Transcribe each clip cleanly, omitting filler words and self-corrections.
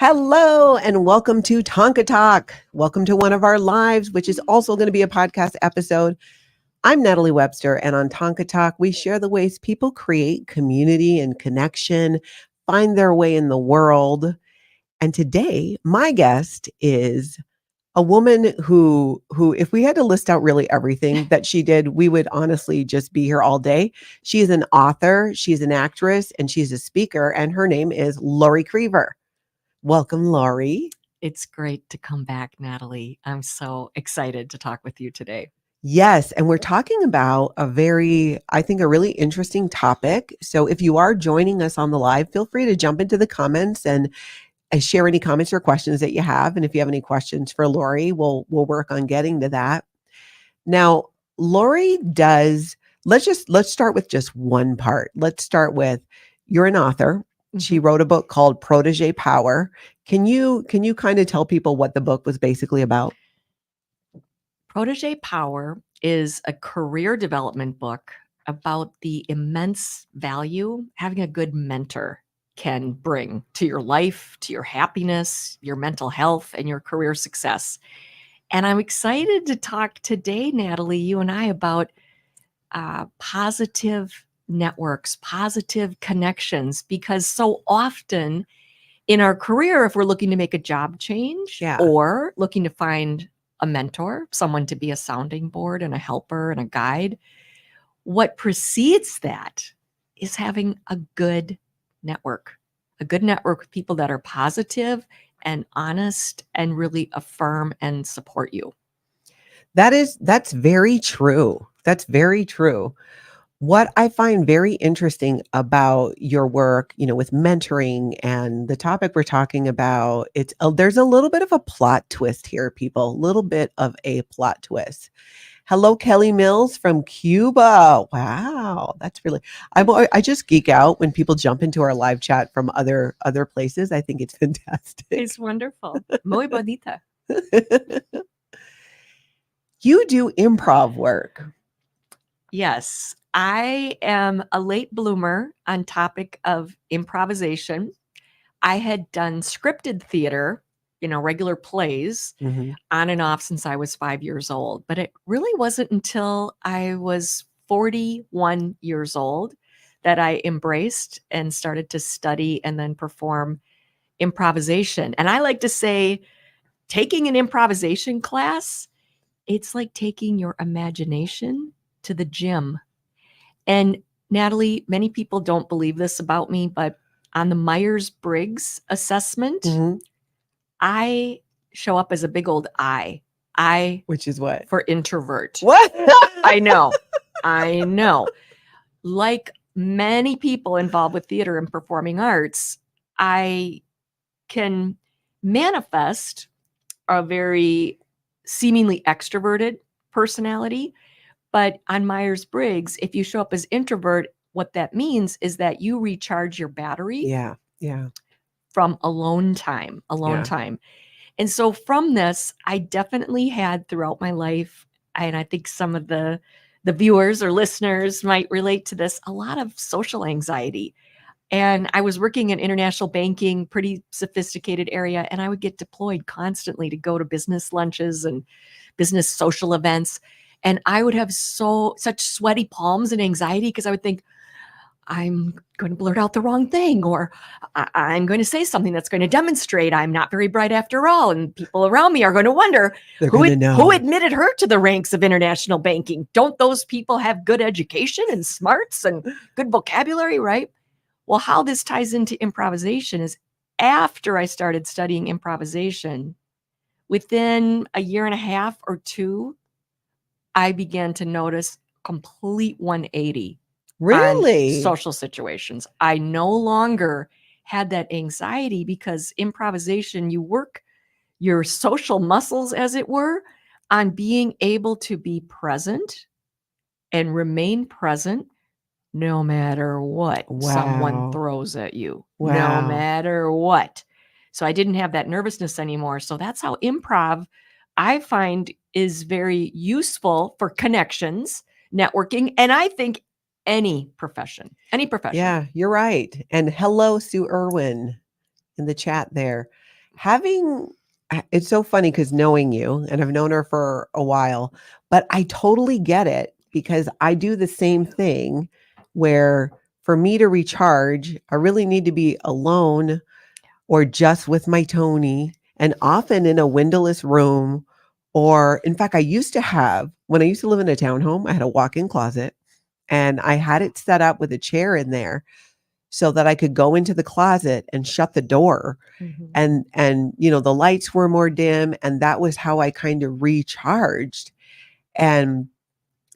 Hello and welcome to Tonka Talk. Welcome to one of our lives, which is also going to be a podcast episode. I'm Natalie Webster, and on Tonka Talk, we share the ways people create community and connection, find their way in the world. And today, my guest is a woman who, if we had to list out really everything that she did, we would honestly just be here all day. She is an author, she's an actress, and she's a speaker, and her name is Lori Creever. Welcome, Lori. It's great to come back, Natalie. I'm so excited to talk with you today. Yes, and we're talking about a really interesting topic. So if you are joining us on the live, feel free to jump into the comments and share any comments or questions that you have. And if you have any questions for Lori, we'll work on getting to that. Now, Lori does, let's start with just one part. Let's start with, you're an author. She wrote a book called Protege Power. Can you kind of tell people what the book was basically about? Protege Power is a career development book about the immense value having a good mentor can bring to your life, to your happiness, your mental health, and your career success. And I'm excited to talk today, Natalie, you and I, about positive networks, positive connections, because so often in our career, if we're looking to make a job change or looking to find a mentor, someone to be a sounding board and a helper and a guide, what precedes that is having a good network with people that are positive and honest and really affirm and support you. That's very true. That's very true. What I find very interesting about your work, with mentoring and the topic we're talking about, there's a little bit of a plot twist here, people, a little bit of a plot twist. Hello, Kelly Mills from Cuba. Wow, that's really, I just geek out when people jump into our live chat from other places. I think it's fantastic. It's wonderful. Muy bonita. You do improv work. Yes, I am a late bloomer on topic of improvisation. I had done scripted theater, regular plays on and off since I was 5 years old. But it really wasn't until I was 41 years old that I embraced and started to study and then perform improvisation. And I like to say, taking an improvisation class, it's like taking your imagination to the gym. And Natalie, many people don't believe this about me, but on the Myers-Briggs assessment, I show up as a big old I. Which is what? For introvert. What? I know. Like many people involved with theater and performing arts, I can manifest a very seemingly extroverted personality. But on Myers-Briggs, if you show up as introvert, what that means is that you recharge your battery. Yeah. From alone time. And so from this, I definitely had throughout my life, and I think some of the viewers or listeners might relate to this, a lot of social anxiety. And I was working in international banking, pretty sophisticated area, and I would get deployed constantly to go to business lunches and business social events. And I would have such sweaty palms and anxiety because I would think, I'm going to blurt out the wrong thing, or I'm going to say something that's going to demonstrate I'm not very bright after all. And people around me are going to wonder who admitted her to the ranks of international banking. Don't those people have good education and smarts and good vocabulary, right? Well, how this ties into improvisation is after I started studying improvisation, within a year and a half or two, I began to notice complete 180. Really? On social situations. I no longer had that anxiety because improvisation, you work your social muscles, as it were, on being able to be present and remain present no matter what someone throws at you. No matter what. So I didn't have that nervousness anymore. So that's how improv, I find, is very useful for connections, networking, and I think any profession. Yeah, you're right. And hello, Sue Irwin in the chat there. having it's so funny because knowing you, and I've known her for a while, but I totally get it because I do the same thing where for me to recharge, I really need to be alone or just with my Tony, and often in a windowless room. Or in fact, I used to have, when I used to live in a townhome, I had a walk-in closet and I had it set up with a chair in there so that I could go into the closet and shut the door. Mhm. And the lights were more dim, and that was how I kind of recharged. And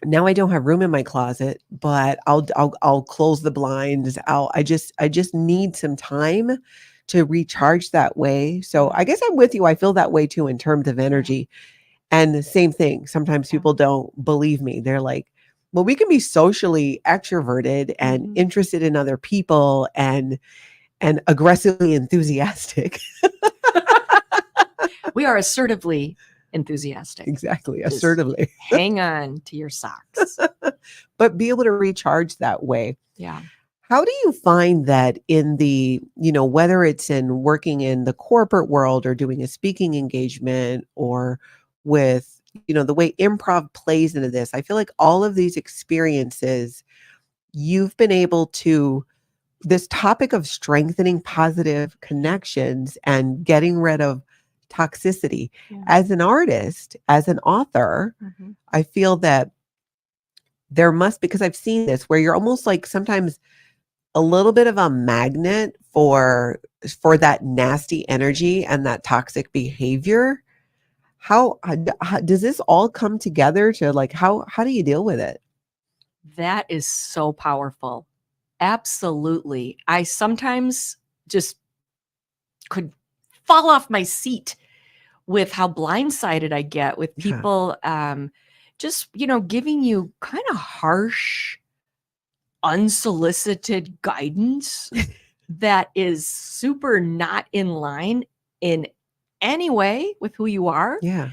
now I don't have room in my closet, but I'll close the blinds. I just need some time to recharge that way. So I guess I'm with you. I feel that way too in terms of Yeah. energy. And the same thing. Sometimes Yeah. people don't believe me. They're like, well, we can be socially extroverted and Mhm. interested in other people and aggressively enthusiastic. We are assertively enthusiastic. Exactly, Just assertively. hang on to your socks. But be able to recharge that way. Yeah. How do you find that in whether it's in working in the corporate world or doing a speaking engagement or with, the way improv plays into this? I feel like all of these experiences, you've been able to, this topic of strengthening positive connections and getting rid of toxicity. Yeah. As an artist, as an author, Mhm. I feel that there must, because I've seen this where you're almost like sometimes a little bit of a magnet for that nasty energy and that toxic behavior. How does this all come together to like how do you deal with it? That is so powerful. Absolutely. I sometimes just could fall off my seat with how blindsided I get with Yeah. people just, giving you kind of harsh, unsolicited guidance that is super not in line in any way with who you are. Yeah.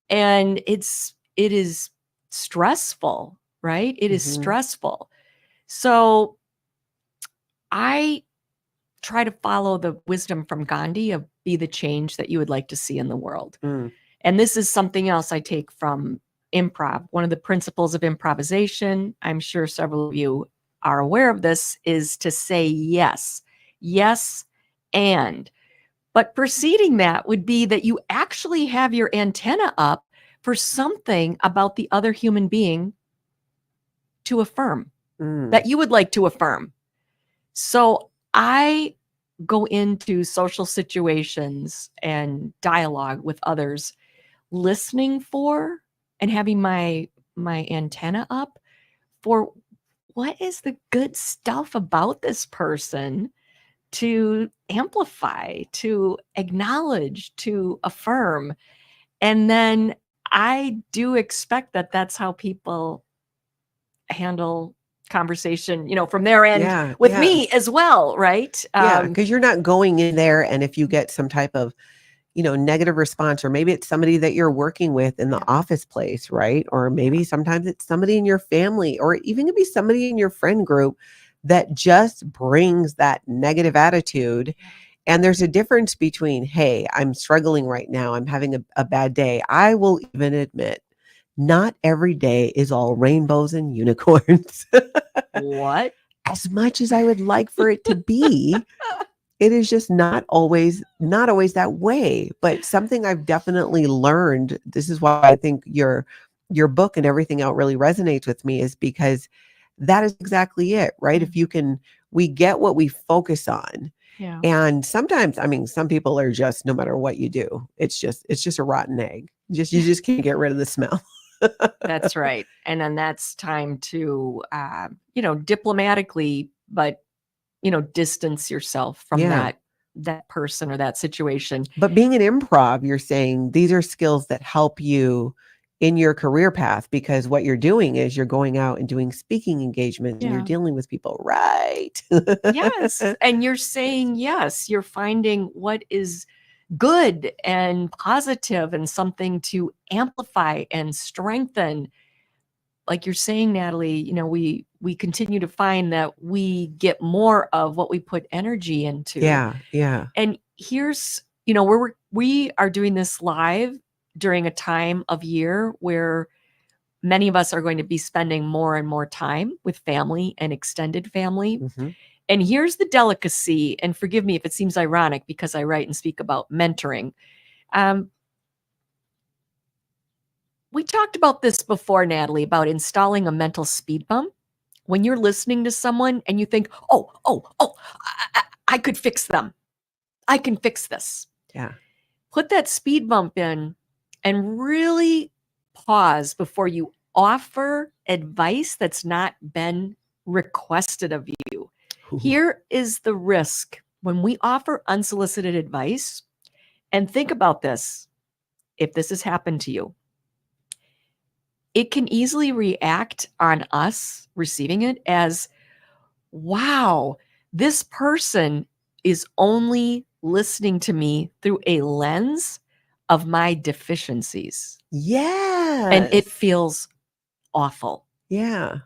And it is stressful, right? It is Mhm. stressful. So I try to follow the wisdom from Gandhi of be the change that you would like to see in the world. Mm. And this is something else I take from improv. One of the principles of improvisation, I'm sure several of you are aware of this, is to say yes. Yes, and. But preceding that would be that you actually have your antenna up for something about the other human being to affirm, Mm. that you would like to affirm. So I go into social situations and dialogue with others listening for and having my antenna up for what is the good stuff about this person to amplify, to acknowledge, to affirm. And then I do expect that that's how people handle conversation, from their end Yeah, with yeah. me as well, right? Yeah, because you're not going in there, and if you get some type of, negative response, or maybe it's somebody that you're working with in the Yeah. office place, right? Or maybe sometimes it's somebody in your family, or even could be somebody in your friend group that just brings that negative attitude. And there's a difference between, hey, I'm struggling right now, I'm having a bad day. I will even admit, not every day is all rainbows and unicorns. What? As much as I would like for it to be, it is just not always that way. But something I've definitely learned, this is why I think your book and everything out really resonates with me, is because that is exactly it, right? If you can, we get what we focus on. Yeah. And sometimes, I mean, some people are just, no matter what you do, it's just a rotten egg. You just can't get rid of the smell. That's right. And then that's time to, diplomatically, but, distance yourself from Yeah. that person or that situation. But being an improv, you're saying these are skills that help you in your career path, because what you're doing is you're going out and doing speaking engagements and you're Yeah. dealing with people, right? Yes. And you're saying yes. You're finding what is good and positive and something to amplify and strengthen. Like you're saying, Natalie, we continue to find that we get more of what we put energy into. Yeah, yeah. And here's we are doing this live during a time of year where many of us are going to be spending more and more time with family and extended family. Mm-hmm. And here's the delicacy, and forgive me if it seems ironic because I write and speak about mentoring. We talked about this before, Natalie, about installing a mental speed bump. When you're listening to someone and you think, I could fix them. I can fix this. Yeah. Put that speed bump in and really pause before you offer advice that's not been requested of you. Ooh. Here is the risk when we offer unsolicited advice. And think about this. If this has happened to you, it can easily react on us receiving it as, wow, this person is only listening to me through a lens of my deficiencies. Yeah. And it feels awful. Yeah.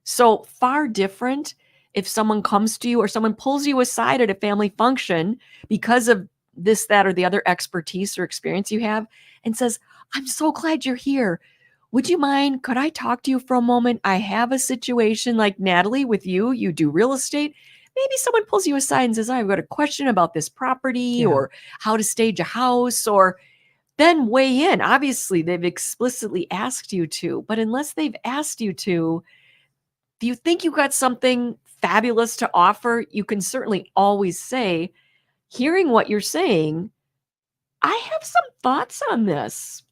So far different if someone comes to you or someone pulls you aside at a family function because of this, that, or the other expertise or experience you have and says, I'm so glad you're here. Would you mind? Could I talk to you for a moment? I have a situation like Natalie with you. You do real estate. Maybe someone pulls you aside and says, I've got a question about this property or how to stage a house, or then weigh in. Obviously, they've explicitly asked you to, but unless they've asked you to, do you think you got something fabulous to offer? You can certainly always say, hearing what you're saying, I have some thoughts on this.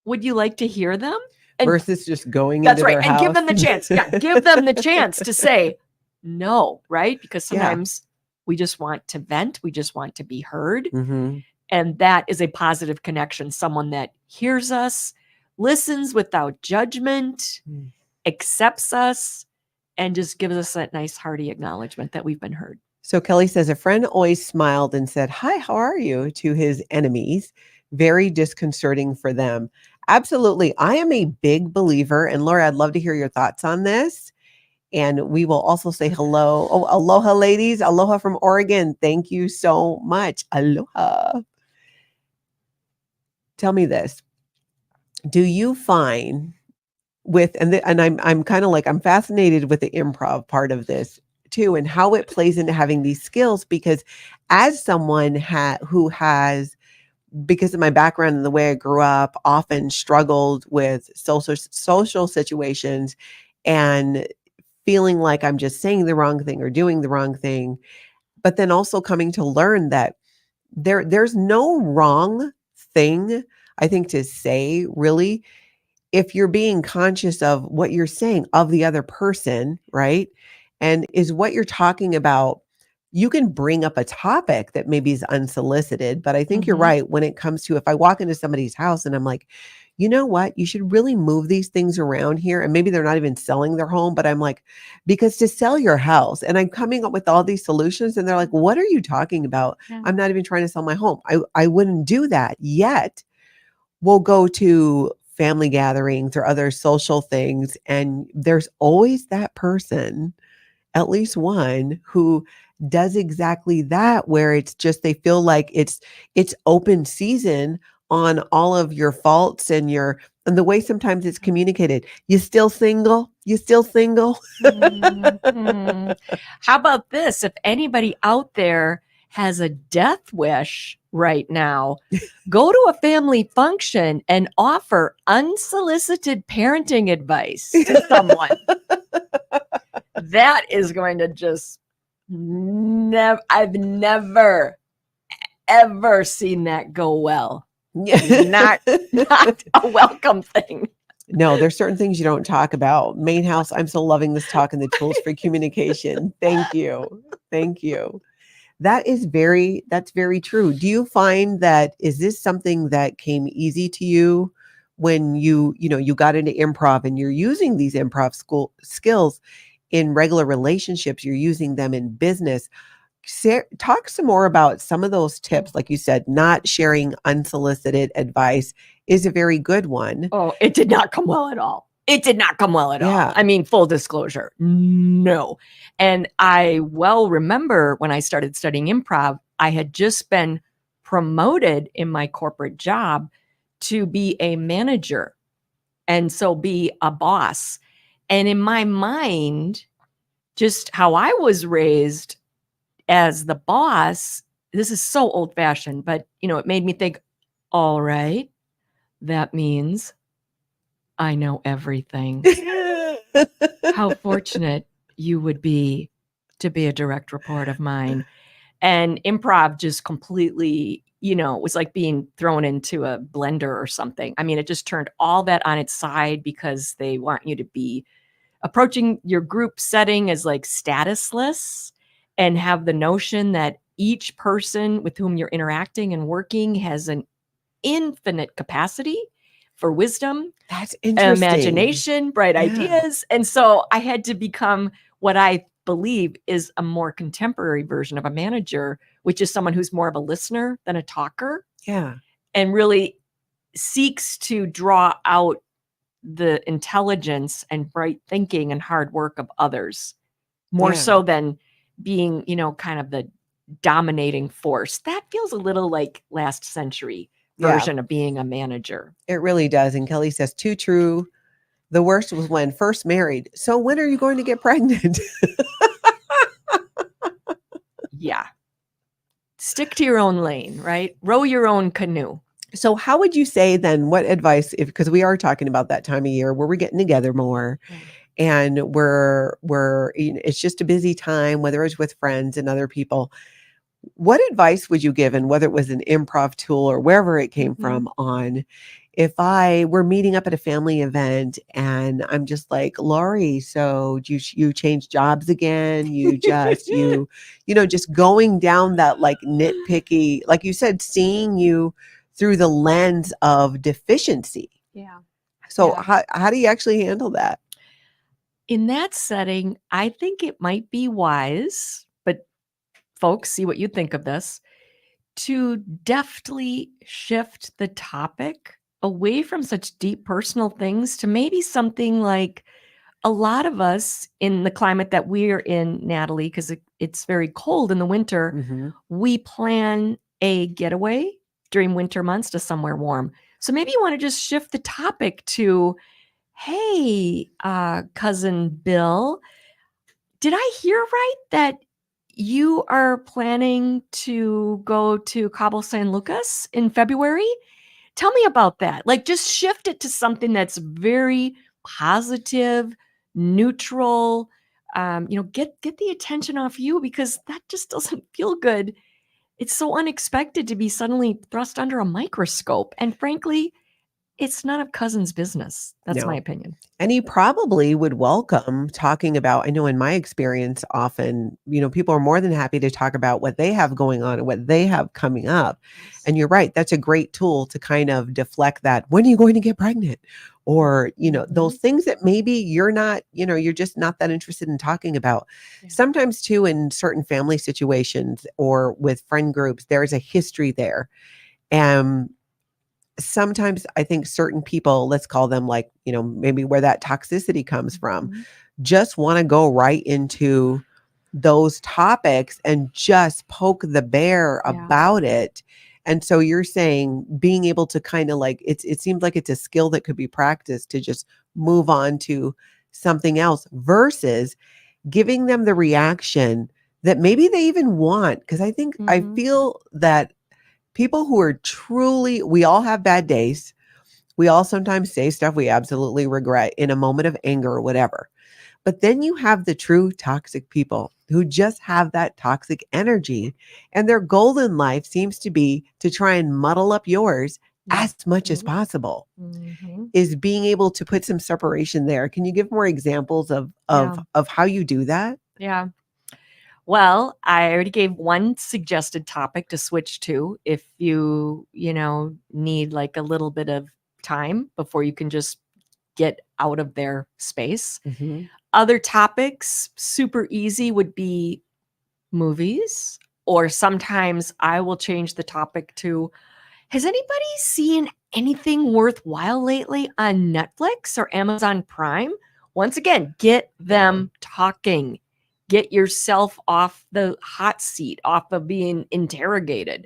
Would you like to hear them? And versus just going that's into right. their And house. give them the chance. Yeah, give them the chance to say no, right? Because sometimes we just want to vent. We just want to be heard. Mm-hmm. And that is a positive connection. Someone that hears us, listens without judgment, accepts us, and just gives us that nice hearty acknowledgement that we've been heard. So Kelly says, a friend always smiled and said, hi, how are you? To his enemies. Very disconcerting for them. Absolutely. I am a big believer. And Laura, I'd love to hear your thoughts on this. And we will also say hello. Oh, aloha, ladies. Aloha from Oregon. Thank you so much. Aloha. Tell me this. Do you find and I'm kind of like, I'm fascinated with the improv part of this too, and how it plays into having these skills, because as someone who has, because of my background and the way I grew up, often struggled with social situations and feeling like I'm just saying the wrong thing or doing the wrong thing, but then also coming to learn that there's no wrong thing, I think, to say, really, if you're being conscious of what you're saying of the other person, right? And is what you're talking about, you can bring up a topic that maybe is unsolicited, but I think you're right when it comes to, if I walk into somebody's house and I'm like, you know what, you should really move these things around here. And maybe they're not even selling their home, but I'm like, because to sell your house, and I'm coming up with all these solutions and they're like, what are you talking about? Yeah. I'm not even trying to sell my home. I wouldn't do that yet. We'll go to family gatherings or other social things, and there's always that person, at least one, who does exactly that, where it's just, they feel like it's open season on all of your faults and the way sometimes it's communicated. You still single? You still single? How about this? If anybody out there has a death wish right now, go to a family function and offer unsolicited parenting advice to someone. That is going to just I've never, ever seen that go well. Not a welcome thing. No, there's certain things you don't talk about. Main house, I'm so loving this talk and the tools for communication. Thank you. Thank you. That's very true. Do you find that, is this something that came easy to you when you got into improv and you're using these improv school skills in regular relationships, you're using them in business? Talk some more about some of those tips. Like you said, not sharing unsolicited advice is a very good one. Oh, it did not come well at all. It did not come well at all. I mean, full disclosure, no. And I well remember when I started studying improv, I had just been promoted in my corporate job to be a manager, and so be a boss. And in my mind, just how I was raised as the boss, this is so old fashioned, but it made me think, all right, that means I know everything. How fortunate you would be to be a direct report of mine. And improv just completely, was like being thrown into a blender or something. I mean, it just turned all that on its side because they want you to be approaching your group setting as like statusless and have the notion that each person with whom you're interacting and working has an infinite capacity for wisdom, That's interesting. imagination, bright Yeah. ideas. And so I had to become what I believe is a more contemporary version of a manager, which is someone who's more of a listener than a talker. Yeah. And really seeks to draw out the intelligence and bright thinking and hard work of others more so than being, kind of the dominating force. That feels a little like last century version of being a manager. It really does. And Kelly says, too true. The worst was when first married. So when are you going to get pregnant? Yeah. Stick to your own lane, right? Row your own canoe. So how would you say then, what advice, because we are talking about that time of year where we're getting together more and it's just a busy time, whether it's with friends and other people. What advice would you give, and whether it was an improv tool or wherever it came from, on if I were meeting up at a family event and I'm just like, Laurie, so you changed jobs again? You just, just going down that like nitpicky, like you said, seeing you through the lens of deficiency. Yeah. So how do you actually handle that? In that setting, I think it might be wise, but folks, see what you think of this, to deftly shift the topic away from such deep personal things to maybe something like, a lot of us in the climate that we're in, Natalie, because it's very cold in the winter, we plan a getaway during winter months to somewhere warm. So maybe you want to just shift the topic to, hey, cousin Bill, did I hear right that you are planning to go to Cabo San Lucas in February? Tell me about that. Like, just shift it to something that's very positive, neutral. Get the attention off you, because that just doesn't feel good. It's so unexpected to be suddenly thrust under a microscope. And frankly, it's none of cousin's business. That's my opinion. And he probably would welcome talking about, I know in my experience, often, people are more than happy to talk about what they have going on and what they have coming up. And you're right. That's a great tool to kind of deflect that. When are you going to get pregnant? Or, those things that maybe you're not, you're just not that interested in talking about. Yeah. Sometimes too, in certain family situations or with friend groups, there's a history there. And sometimes I think certain people, let's call them like, maybe where that toxicity comes from, just want to go right into those topics and just poke the bear about it. And so you're saying being able to kind of like, it seems like it's a skill that could be practiced to just move on to something else versus giving them the reaction that maybe they even want. Because I think, I feel that people who are truly, we all have bad days. We all sometimes say stuff we absolutely regret in a moment of anger or whatever. But then you have the true toxic people who just have that toxic energy, and their goal in life seems to be to try and muddle up yours as much as possible. Is being able to put some separation there. Can you give more examples of how you do that? Yeah. Well, I already gave one suggested topic to switch to if you, need like a little bit of time before you can just get out of their space. Other topics, super easy, would be movies, or sometimes I will change the topic to, has anybody seen anything worthwhile lately on Netflix or Amazon Prime? Once again, get them talking. Get yourself off the hot seat, off of being interrogated.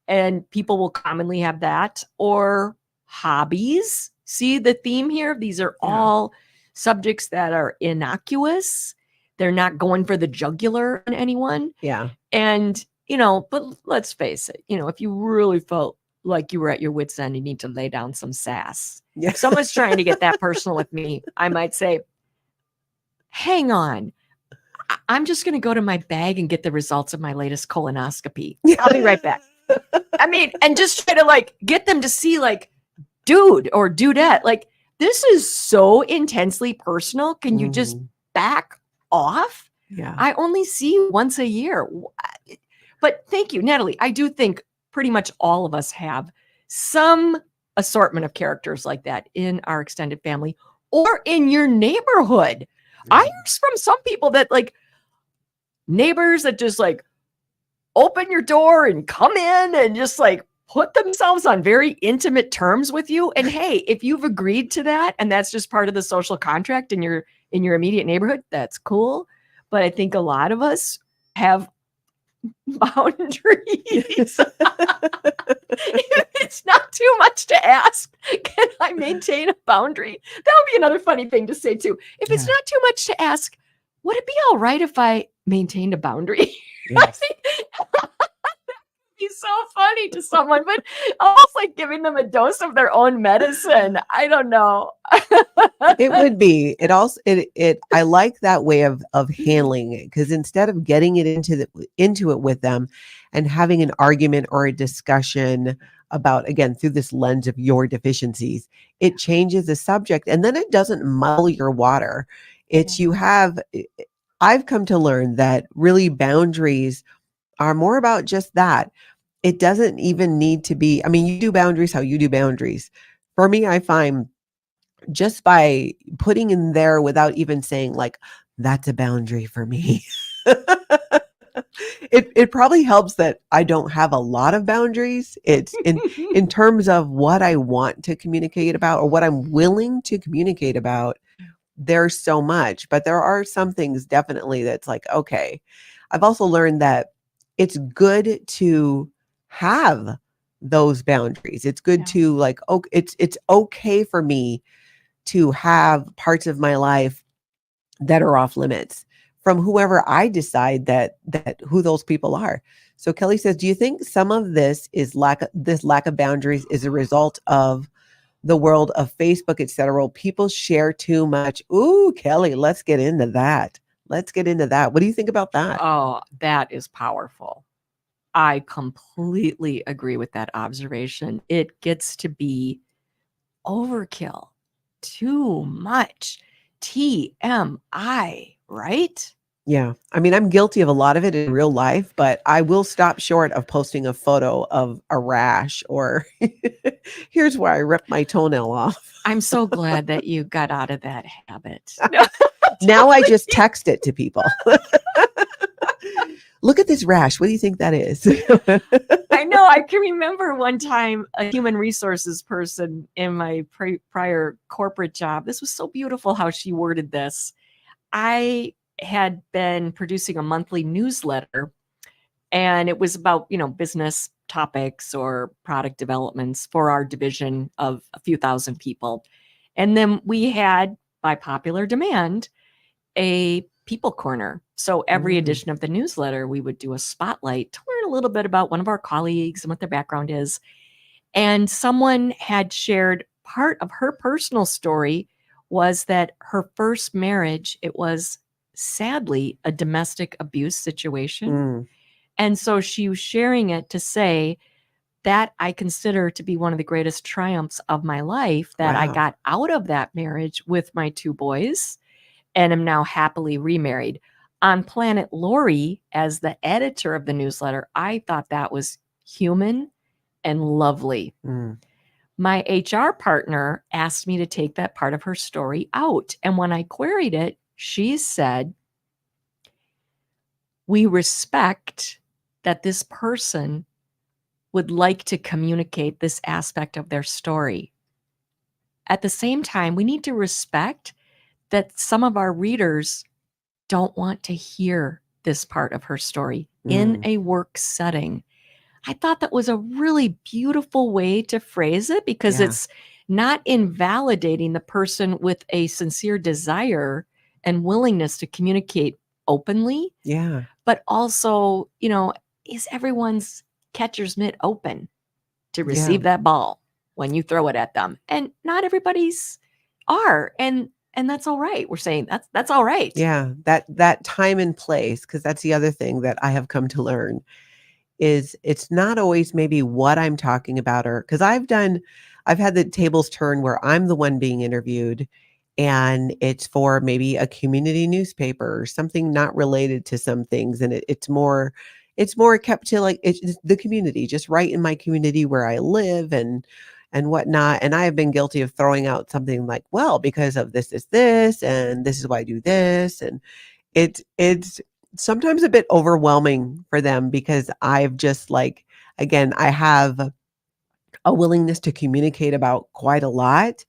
and people will commonly have that, or hobbies. See the theme here? These are all subjects that are innocuous. They're not going for the jugular on anyone. Yeah. And, but let's face it, if you really felt like you were at your wit's end, you need to lay down some sass. Yeah. If someone's trying to get that personal with me, I might say, hang on. I'm just going to go to my bag and get the results of my latest colonoscopy. I'll be right back. I mean, and just try to like get them to see like, dude or dudette, like this is so intensely personal. Can you just back off? Yeah. I only see you once a year. But thank you, Natalie. I do think pretty much all of us have some assortment of characters like that in our extended family or in your neighborhood. I hear from some people that like neighbors that just like open your door and come in and just like put themselves on very intimate terms with you. And hey, if you've agreed to that and that's just part of the social contract in your immediate neighborhood, that's cool. But I think a lot of us have boundaries. If it's not too much to ask, can I maintain a boundary? That would be another funny thing to say too. If it's not too much to ask, would it be all right if I maintained a boundary? Yes. Be so funny to someone, but almost like giving them a dose of their own medicine. I don't know. It would be. It also I like that way of handling it, because instead of getting it into it with them and having an argument or a discussion about, again, through this lens of your deficiencies, it changes the subject and then it doesn't muddle your water. I've come to learn that really boundaries are more about just that. It doesn't even need to be, I mean, you do boundaries how you do boundaries. For me, I find just by putting in there without even saying like, that's a boundary for me. It probably helps that I don't have a lot of boundaries. It's in terms of what I want to communicate about or what I'm willing to communicate about. There's so much, but there are some things definitely that's like, okay. I've also learned that it's good to have those boundaries. It's good to like, it's okay for me to have parts of my life that are off limits from whoever I decide that who those people are. So Kelly says, do you think some of this lack of boundaries is a result of the world of Facebook, etc.? People share too much. Ooh, Kelly, let's get into that. What do you think about that? Oh, that is powerful. I completely agree with that observation. It gets to be overkill, too much. TMI, right? Yeah. I mean, I'm guilty of a lot of it in real life, but I will stop short of posting a photo of a rash or here's where I ripped my toenail off. I'm so glad that you got out of that habit. Now I just text it to people. Look at this rash. What do you think that is? I know. I can remember one time a human resources person in my prior corporate job. This was so beautiful how she worded this. I had been producing a monthly newsletter, and it was about, business topics or product developments for our division of a few thousand people. And then we had, by popular demand, a people corner. So every edition of the newsletter, we would do a spotlight to learn a little bit about one of our colleagues and what their background is. And someone had shared part of her personal story was that her first marriage, it was sadly a domestic abuse situation. And so she was sharing it to say that I consider to be one of the greatest triumphs of my life, that I got out of that marriage with my two boys and am now happily remarried. On Planet Lori, as the editor of the newsletter, I thought that was human and lovely. My HR partner asked me to take that part of her story out. And when I queried it, she said, we respect that this person would like to communicate this aspect of their story. At the same time, we need to respect that some of our readers don't want to hear this part of her story in a work setting. I thought that was a really beautiful way to phrase it because Yeah. it's not invalidating the person with a sincere desire and willingness to communicate openly, Yeah. but also, is everyone's catcher's mitt open to Yeah. receive that ball when you throw it at them? And not everybody's are. And that's all right. We're saying that's all right. Yeah. That time and place, because that's the other thing that I have come to learn is it's not always maybe what I'm talking about, or because I've had the tables turn where I'm the one being interviewed and it's for maybe a community newspaper or something not related to some things. And it's more kept to like it's the community, just right in my community where I live and whatnot. And I have been guilty of throwing out something like, well, because of this is this, and this is why I do this. And it's sometimes a bit overwhelming for them because I've just like again, I have a willingness to communicate about quite a lot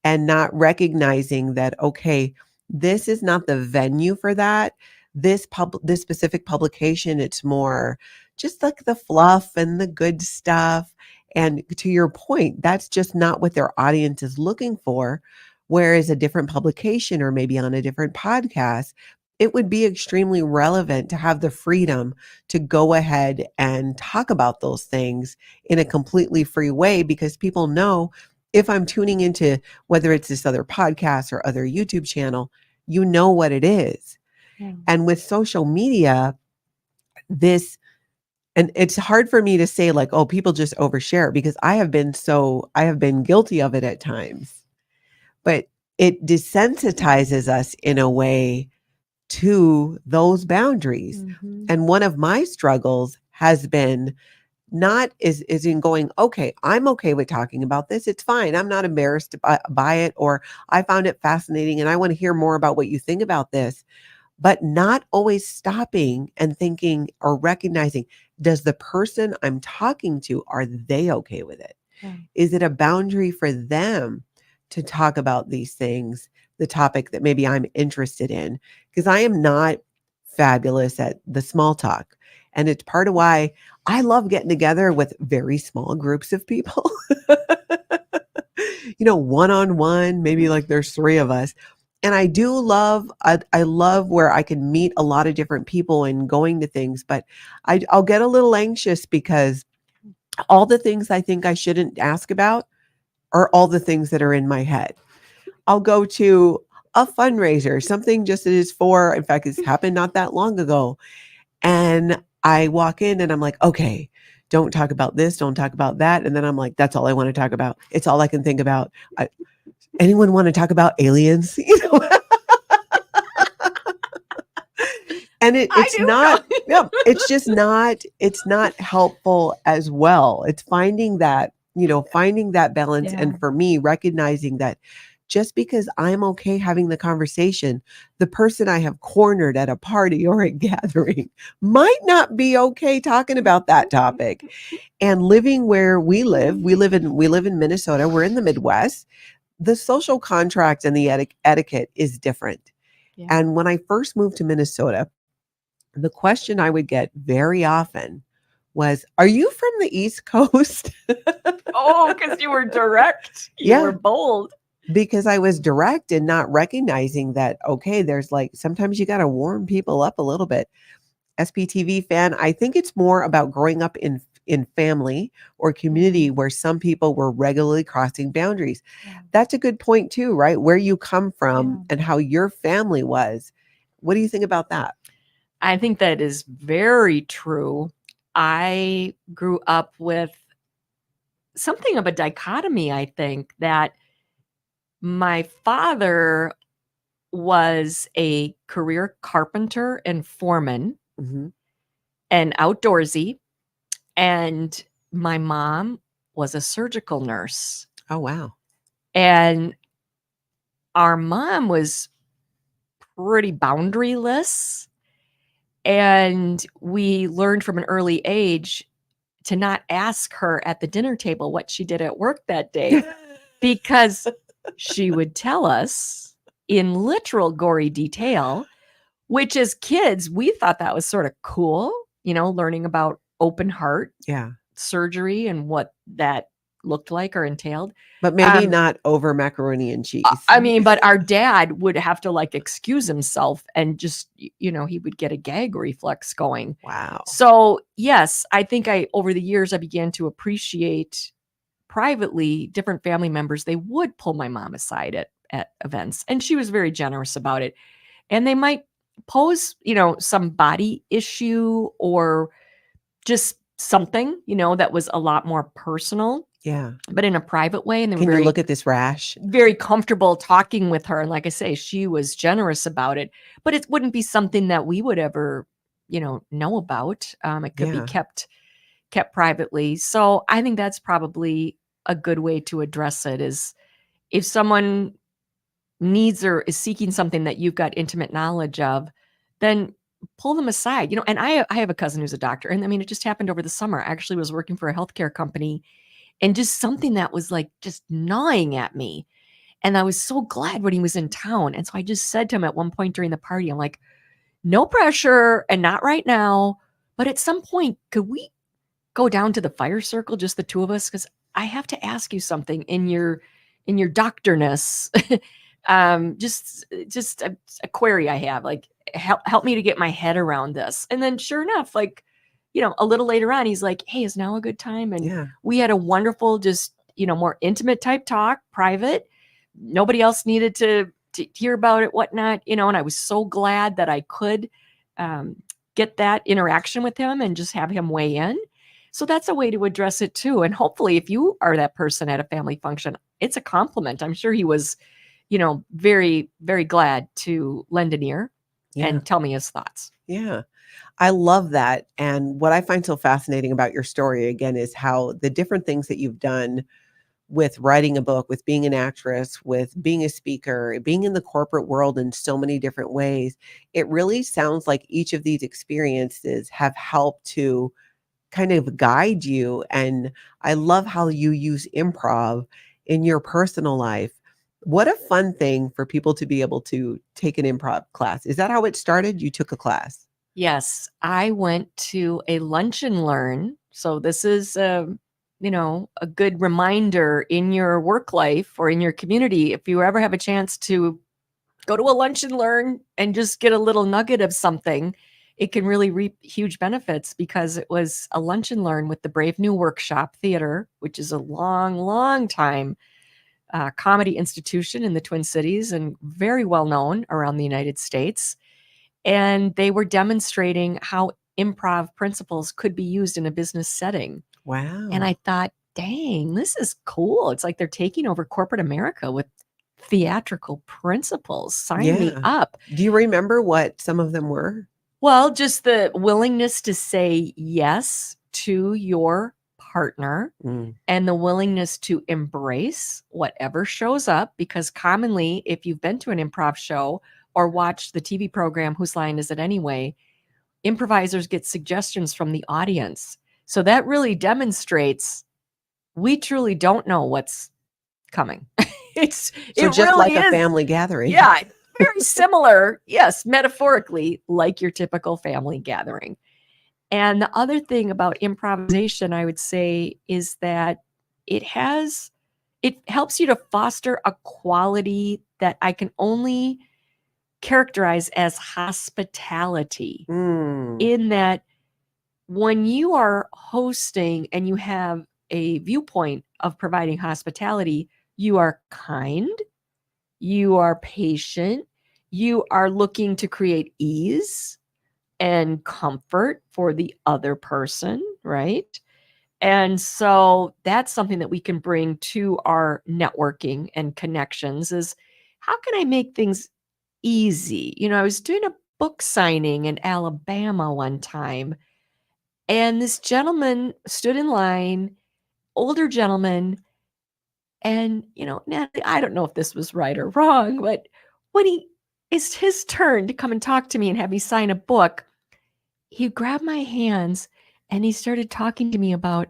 and not recognizing that okay, this is not the venue for that. This specific publication, it's more just like the fluff and the good stuff. And to your point, that's just not what their audience is looking for. Whereas a different publication or maybe on a different podcast, it would be extremely relevant to have the freedom to go ahead and talk about those things in a completely free way because people know if I'm tuning into whether it's this other podcast or other YouTube channel, you know what it is. Yeah. And with social media, this, and it's hard for me to say like, oh, people just overshare because I have been guilty of it at times, but it desensitizes us in a way to those boundaries. Mhm. And one of my struggles has been not is in going, okay, I'm okay with talking about this. It's fine. I'm not embarrassed by it, or I found it fascinating and I want to hear more about what you think about this, but not always stopping and thinking or recognizing, does the person I'm talking to, are they okay with it? Yeah. Is it a boundary for them to talk about these things, the topic that maybe I'm interested in? Because I am not fabulous at the small talk. And it's part of why I love getting together with very small groups of people, one on one, maybe like there's three of us. And I love where I can meet a lot of different people and going to things, but I'll get a little anxious because all the things I think I shouldn't ask about are all the things that are in my head. I'll go to a fundraiser, something just that is for, in fact, it's happened not that long ago. And I walk in and I'm like, okay, don't talk about this, don't talk about that. And then I'm like, that's all I want to talk about. It's all I can think about. Anyone want to talk about aliens? And I it's do not, know. it's not helpful as well. It's finding that, finding that balance. Yeah. And for me, recognizing that just because I'm okay having the conversation, the person I have cornered at a party or a gathering might not be okay talking about that topic. And living where we live in Minnesota, we're in the Midwest. The social contract and the etiquette is different. Yeah. And when I first moved to Minnesota, the question I would get very often was, are you from the East Coast? Oh, because you were direct. You Yeah. were bold. Because I was direct and not recognizing that, okay, there's like, sometimes you got to warm people up a little bit. SPTV fan, I think it's more about growing up in family or community where some people were regularly crossing boundaries. Yeah. That's a good point too, right? Where you come from Yeah. and how your family was. What do you think about that? I think that is very true. I grew up with something of a dichotomy, I think, that my father was a career carpenter and foreman Mm-hmm. and outdoorsy, and my mom was a surgical nurse. Oh, wow. And our mom was pretty boundaryless. And we learned from an early age to not ask her at the dinner table what she did at work that day because she would tell us in literal gory detail, which as kids, we thought that was sort of cool, learning about open heart Yeah. surgery and what that looked like or entailed. But maybe not over macaroni and cheese. I mean, but our dad would have to like excuse himself and just, he would get a gag reflex going. Wow. So yes, I think over the years, I began to appreciate privately different family members. They would pull my mom aside at events, and she was very generous about it. And they might pose, some body issue or just something, that was a lot more personal, Yeah. but in a private way. And they Can were you very, look at this rash? very comfortable talking with her. And like I say, she was generous about it, but it wouldn't be something that we would ever, know about. It could be Yeah. kept privately. So I think that's probably a good way to address it, is if someone needs or is seeking something that you've got intimate knowledge of, then pull them aside. And I have a cousin who's a doctor, and I mean, it just happened over the summer. I actually was working for a healthcare company, and just something that was like just gnawing at me. And I was so glad when he was in town. And so I just said to him at one point during the party, I'm like, no pressure and not right now, but at some point, could we go down to the fire circle, just the two of us? Because I have to ask you something in your doctorness. Just a query I have, like, help me to get my head around this. And then sure enough, like, a little later on, he's like, hey, is now a good time? And Yeah. we had a wonderful, just, more intimate type talk, private. Nobody else needed to hear about it, whatnot, and I was so glad that I could get that interaction with him and just have him weigh in. So that's a way to address it too. And hopefully if you are that person at a family function, it's a compliment. I'm sure he was, very, very glad to lend an ear and tell me his thoughts. Yeah. I love that. And what I find so fascinating about your story, again, is how the different things that you've done with writing a book, with being an actress, with being a speaker, being in the corporate world in so many different ways, it really sounds like each of these experiences have helped to kind of guide you. And I love how you use improv in your personal life. What a fun thing for people to be able to take an improv class. Is that how it started? You took a class? Yes, I went to a lunch and learn. So this is a good reminder in your work life or in your community. If you ever have a chance to go to a lunch and learn and just get a little nugget of something, it can really reap huge benefits, because it was a lunch and learn with the Brave New Workshop Theater, which is a long, long time comedy institution in the Twin Cities and very well known around the United States. And they were demonstrating how improv principles could be used in a business setting. Wow. And I thought, dang, this is cool. It's like they're taking over corporate America with theatrical principles. Sign me up. Do you remember what some of them were? Well, just the willingness to say yes to your partner and the willingness to embrace whatever shows up. Because commonly, if you've been to an improv show or watched the TV program, Whose Line Is It Anyway, improvisers get suggestions from the audience. So that really demonstrates we truly don't know what's coming. So it just really like a is. family gathering. Yeah, very similar. Yes, metaphorically, like your typical family gathering. And the other thing about improvisation, I would say, is that it helps you to foster a quality that I can only characterize as hospitality, in that when you are hosting and you have a viewpoint of providing hospitality, you are kind, you are patient, you are looking to create ease and comfort for the other person, right? And so that's something that we can bring to our networking and connections, is how can I make things easy? I was doing a book signing in Alabama one time, and this gentleman stood in line, older gentleman, and, Natalie, I don't know if this was right or wrong, but when it's his turn to come and talk to me and have me sign a book, he grabbed my hands and he started talking to me about,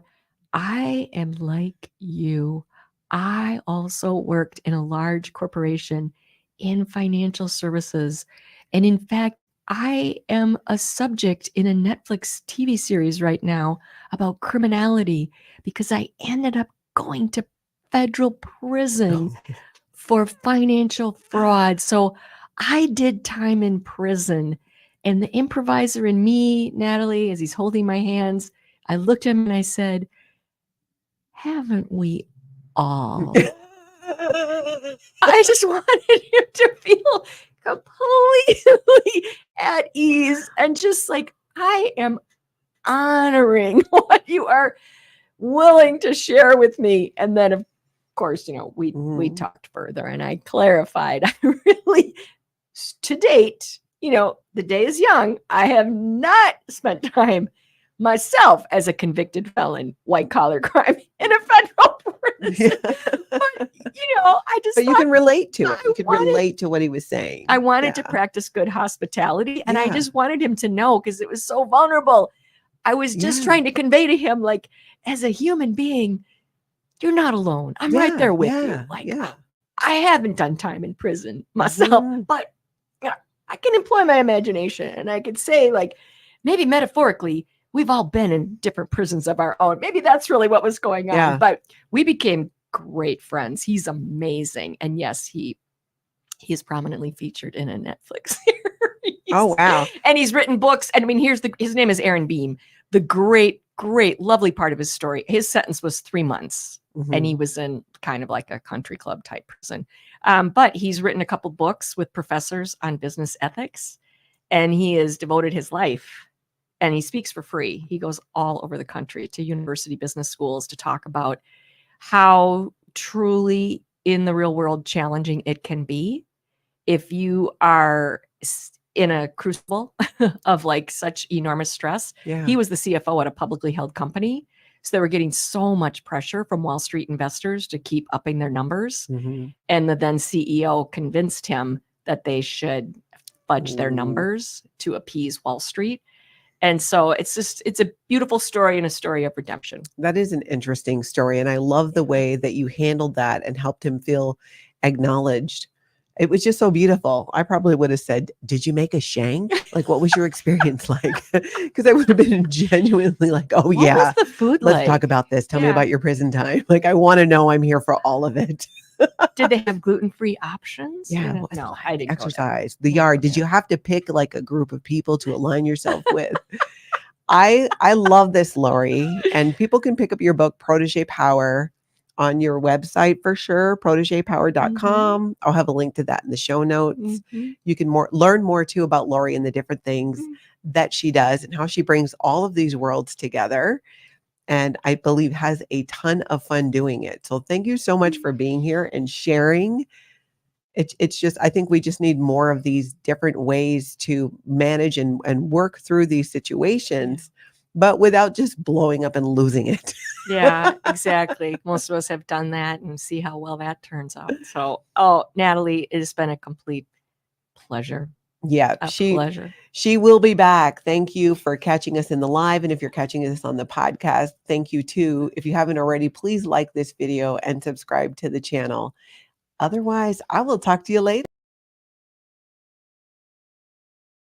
I am like you. I also worked in a large corporation in financial services. And in fact, I am a subject in a Netflix TV series right now about criminality because I ended up going to federal prison for financial fraud. So I did time in prison. And the improviser in me, Natalie, as he's holding my hands, I looked at him and I said, haven't we all? I just wanted him to feel completely at ease and just like, I am honoring what you are willing to share with me. And then, of course, we talked further and I clarified. I really, to date, the day is young. I have not spent time myself as a convicted felon, white collar crime in a federal prison. But, I just But you can relate to it. You can wanted- relate to what he was saying. I wanted to practice good hospitality, and I just wanted him to know because it was so vulnerable. I was just trying to convey to him, like, as a human being, you're not alone. I'm right there with you. Like, I haven't done time in prison myself, but I can employ my imagination, and I could say, like, maybe metaphorically, we've all been in different prisons of our own. Maybe that's really what was going on. But we became great friends. He's amazing. And yes, he is prominently featured in a Netflix series. Oh, wow. And he's written books. And I mean, his name is Aaron Beam. The great, lovely part of his story. His sentence was 3 months. And he was in kind of like a country club type prison. But he's written a couple books with professors on business ethics. And he has devoted his life, and he speaks for free. He goes all over the country to university business schools to talk about how truly in the real world challenging it can be if you are in a crucible of like such enormous stress. He was the CFO at a publicly held company. So they were getting so much pressure from Wall Street investors to keep upping their numbers. And the then CEO convinced him that they should fudge their numbers to appease Wall Street. And so it's a beautiful story and a story of redemption. That is an interesting story. And I love the way that you handled that and helped him feel acknowledged. It was just so beautiful. I probably would have said, did you make a shank? Like, what was your experience like? Because I would have been genuinely like, oh, What yeah, was the food let's like? talk about this. Tell me about your prison time. Like, I want to know. I'm here for all of it. Did they have gluten-free options? Yeah. No, I didn't exercise. The yard. Did you have to pick like a group of people to align yourself with? I love this, Lori. And people can pick up your book, Protege Power, on your website for sure, protegepower.com. I'll have a link to that in the show notes. You can learn more too about Lori and the different things that she does and how she brings all of these worlds together. And I believe has a ton of fun doing it. So thank you so much for being here and sharing. It's just, I think we just need more of these different ways to manage and work through these situations, but without just blowing up and losing it. Yeah, exactly. Most of us have done that and see how well that turns out. So, Natalie, it has been a complete pleasure. Yeah, pleasure. She will be back. Thank you for catching us in the live. And if you're catching us on the podcast, thank you too. If you haven't already, please like this video and subscribe to the channel. Otherwise, I will talk to you later.